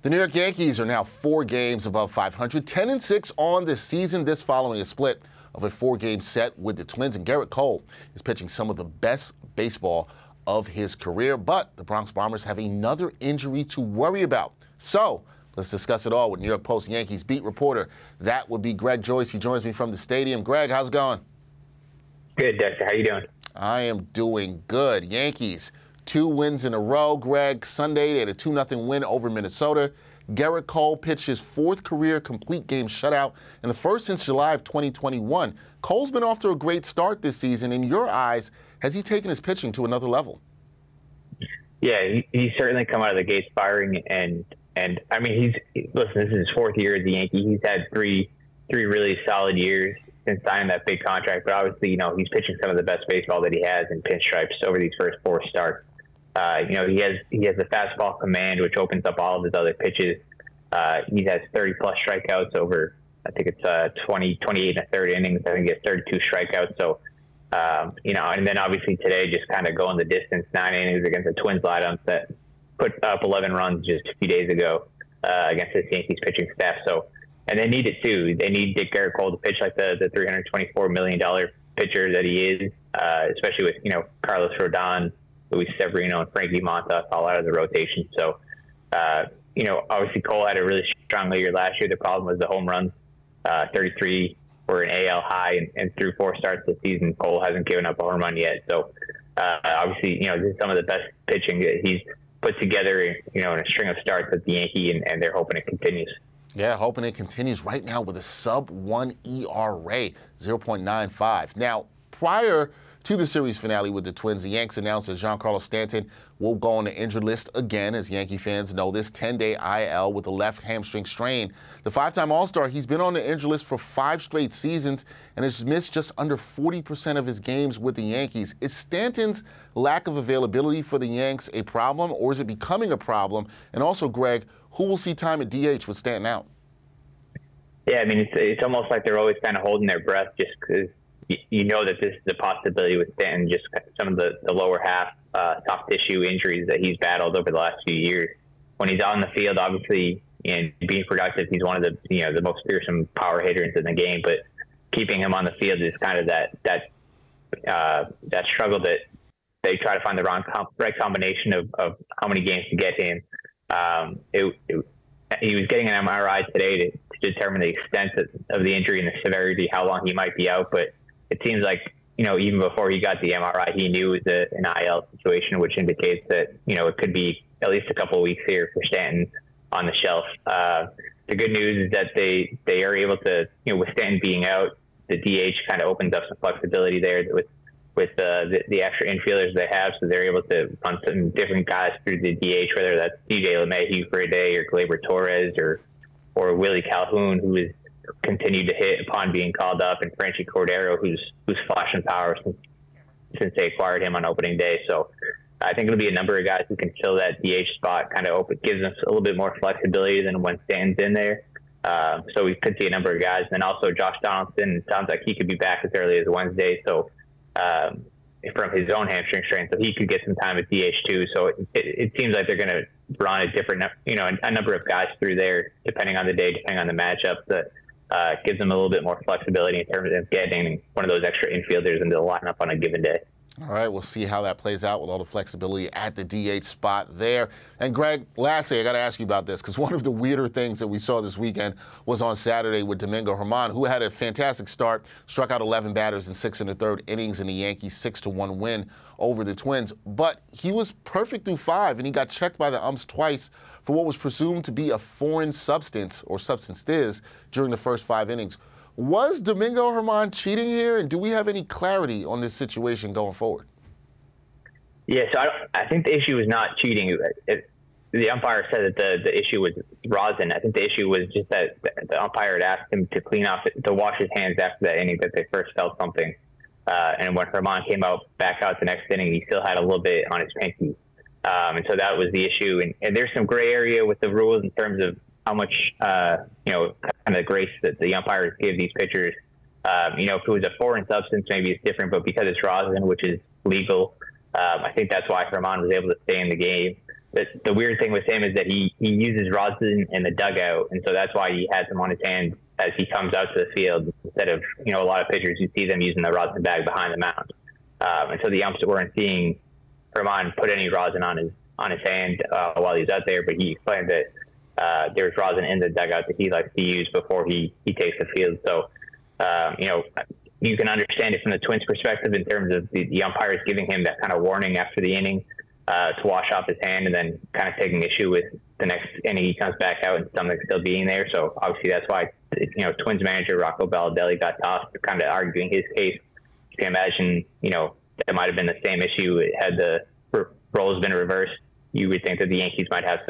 The New York Yankees are now 4 games above 500, 10-6 on the season. This following a split of a 4-game set with the Twins, and Gerrit Cole is pitching some of the best baseball of his career. But the Bronx Bombers have another injury to worry about. So let's discuss it all with New York Post Yankees beat reporter. That would be Greg Joyce. He joins me from the stadium. Greg, how's it going? Good, Dexter. How you doing? I am doing good. Yankees, 2 wins in a row. Greg, Sunday they had a 2-0 win over Minnesota. Gerrit Cole pitched his 4th career complete game shutout and the first since July of 2021. Cole's been off to a great start this season. In your eyes, has he taken his pitching to another level? Yeah, he's certainly come out of the gates firing, and I mean, listen, this is his 4th year as a Yankee. He's had three really solid years since signing that big contract, but obviously, he's pitching some of the best baseball that he has in pinstripes over these first 4 starts. He has the fastball command, which opens up all of his other pitches. He has 30-plus strikeouts over, I think it's 28 and a third innings. I think he has 32 strikeouts. So, and then obviously today just kind of going the distance, 9 innings against the Twins lineup that put up 11 runs just a few days ago against this Yankees pitching staff. So, and they need it too. They need Gerrit Cole to pitch like the $324 million pitcher that he is, especially with, Carlos Rodon, Luis Severino, and Frankie Montas all out of the rotation. So, obviously Cole had a really strong year last year. The problem was the home runs. 33 were an AL high, and through 4 starts this season, Cole hasn't given up a home run yet. So, obviously, this is some of the best pitching that he's put together, in a string of starts with the Yankee, and they're hoping it continues. Yeah, hoping it continues right now with a sub-1 ERA, 0.95. Now, prior to the series finale with the Twins, the Yanks announced that Giancarlo Stanton will go on the injured list again. As Yankee fans know, this 10-day IL with a left hamstring strain. The 5-time All-Star, he's been on the injured list for 5 straight seasons and has missed just under 40% of his games with the Yankees. Is Stanton's lack of availability for the Yanks a problem, or is it becoming a problem? And also, Greg, who will see time at DH with Stanton out? Yeah, I mean, it's almost like they're always kind of holding their breath just because you know that this is a possibility with Stanton, just some of the lower half soft tissue injuries that he's battled over the last few years. When he's on the field, obviously, and being productive, he's one of the most fearsome power hitters in the game. But keeping him on the field is kind of that struggle that they try to find the right combination of how many games to get him. He was getting an MRI today to determine the extent of the injury and the severity, how long he might be out. But it seems like, even before he got the MRI, he knew it was an IL situation, which indicates that, it could be at least a couple of weeks here for Stanton on the shelf. The good news is that they are able to, with Stanton being out, the DH kind of opens up some flexibility there with the extra infielders they have. So they're able to run some different guys through the DH, whether that's DJ LeMahieu for a day, or Gleyber Torres, or Willie Calhoun, who has continued to hit upon being called up, and Franchi Cordero, who's flashing power since they acquired him on opening day. So I think it'll be a number of guys who can fill that DH spot, kind of gives us a little bit more flexibility than when Stanton's in there. So we could see a number of guys. And then also Josh Donaldson, it sounds like he could be back as early as Wednesday. So from his own hamstring strain, so he could get some time at DH too. So it seems like they're going to run a different, a number of guys through there, depending on the day, depending on the matchup, that gives them a little bit more flexibility in terms of getting one of those extra infielders into the lineup on a given day. All right, we'll see how that plays out with all the flexibility at the DH spot there. And Greg, lastly, I got to ask you about this, because one of the weirder things that we saw this weekend was on Saturday with Domingo Hermán, who had a fantastic start, struck out 11 batters in 6 1/3 innings in the Yankees' 6-1 win over the Twins. But he was perfect through 5, and he got checked by the umps twice for what was presumed to be a foreign substance, or substances, during the first 5 innings. Was Domingo Hermán cheating here, and do we have any clarity on this situation going forward? Yeah, so I think the issue was not cheating. The umpire said that the issue was rosin. I think the issue was just that the umpire had asked him to wash his hands after that inning, that they first felt something. And when Hermán came back out the next inning, he still had a little bit on his pinky. And so that was the issue. And there's some gray area with the rules in terms of how much, kind of grace that the umpires give these pitchers. If it was a foreign substance, maybe it's different, but because it's rosin, which is legal, I think that's why Hermán was able to stay in the game. the weird thing with him is that he uses rosin in the dugout, and so that's why he has him on his hand as he comes out to the field instead of, you know, a lot of pitchers you see them using the rosin bag behind the mound. And so the umps weren't seeing Herman put any rosin on his hand while he was out there, but he explained that there's rosin in the dugout that he likes to use before he takes the field. So, you know, you can understand it from the Twins' perspective in terms of the umpires giving him that kind of warning after the inning to wash off his hand, and then kind of taking issue with the next inning he comes back out and something still being there. So obviously that's why, you know, Twins manager Rocco Baldelli got tossed, kind of arguing his case. You can imagine, you know, that might have been the same issue had the roles been reversed. You would think that the Yankees might have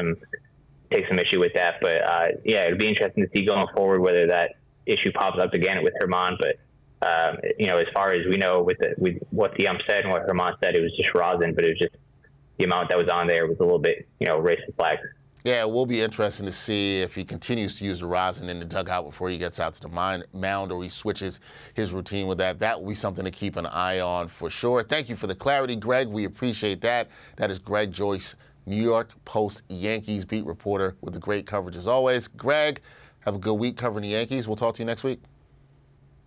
take some issue with that. But yeah, it'd be interesting to see going forward whether that issue pops up again with Herman. But you know, as far as we know, with what the ump said and what Herman said, it was just rosin, but it was just the amount that was on there was a little bit, you know, racist flags. Yeah, it will be interesting to see if he continues to use the rosin in the dugout before he gets out to the mound, or he switches his routine with that. That will be something to keep an eye on for sure. Thank you for the clarity, Greg. We appreciate that. That is Greg Joyce, New York Post Yankees beat reporter with the great coverage as always. Greg, have a good week covering the Yankees. We'll talk to you next week.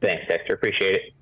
Thanks, Dexter. Appreciate it.